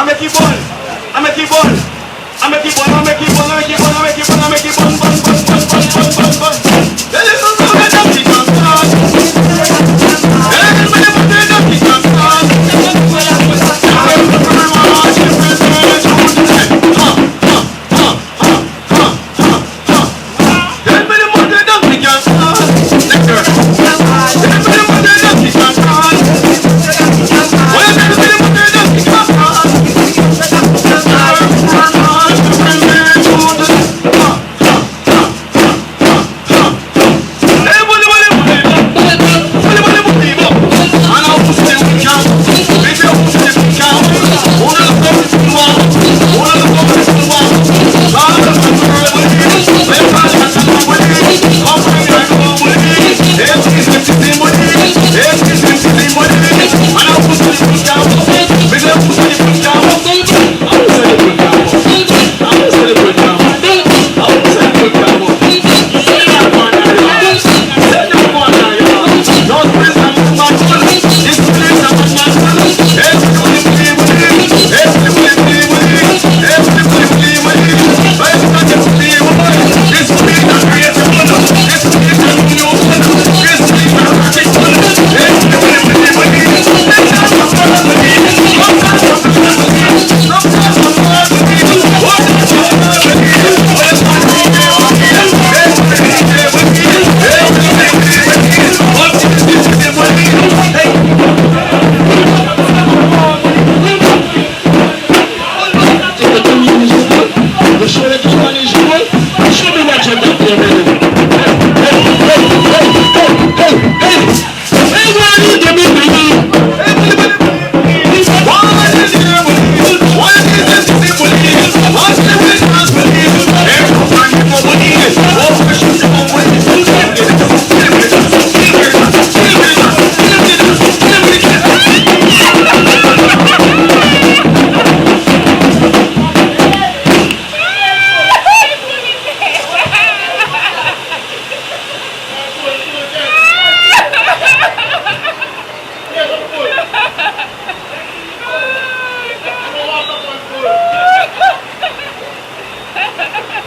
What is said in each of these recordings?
I make it burn. I make it burn. I make it burn. I make it burn. I make it burn. I make it burn. I make it burn. Burn, burn, burn, burn, burn, burn, burn. The little girl that don't kick and start. The little baby that don't kick and start.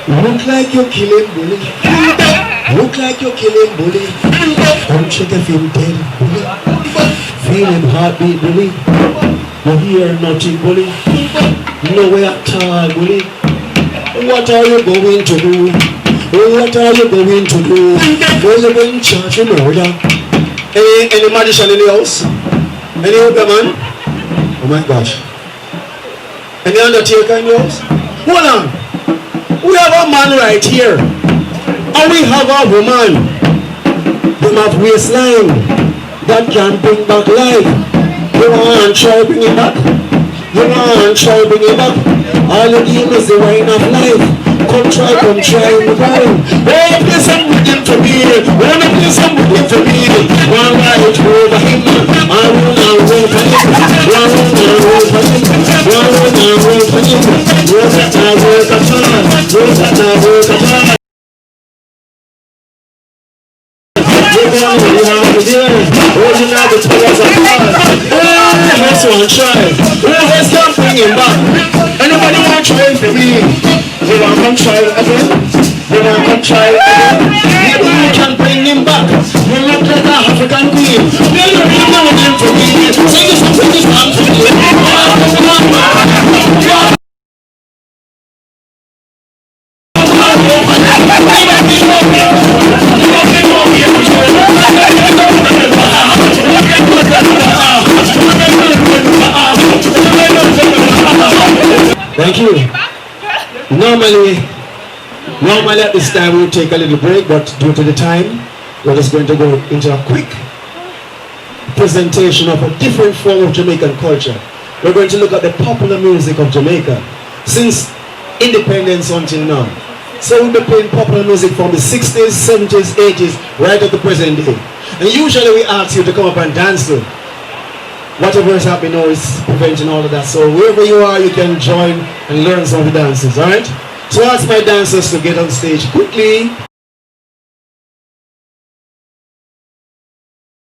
Look like you're killing bully. Look like you're killing bully. Don't check if him dead bully. Feel him heartbeat bully. You hear nothing bully. Nowhere at all bully. What are you going to do? What are you going to do? Will you bring charge of murder? Any magician in the house? Any other man? Oh my gosh. Any undertaker in the house? Hold on. We have a man right here, and we have a woman. They have waistline that can bring back life. You want to try bring it back? You want to try bring it back? All you need is the wine of life. Come try in the wine. Oh, play some rhythm for me. Wanna play some rhythm for me? One right over him. I wanna roll for him. One wanna roll for him. One wanna roll for him. Roll that I work a time. Roll that I work a time. Let's one try. Let's come bring him back. Anybody want to try for me? You want to come try again? You want to come try again? Maybe you can bring him back. You look like an African queen. You really know him for me. Sing this song for me. Thank you. Normally at this time we'll take a little break, but due to the time, we're just going to go into a quick presentation of a different form of Jamaican culture. We're going to look at the popular music of Jamaica since independence until now. So we'll be playing popular music from the 60s, 70s, 80s, right at the present day. And usually we ask you to come up and dance to whatever is happening now is preventing all of that. So wherever you are, you can join and learn some of the dances, alright? So I ask my dancers to get on stage quickly.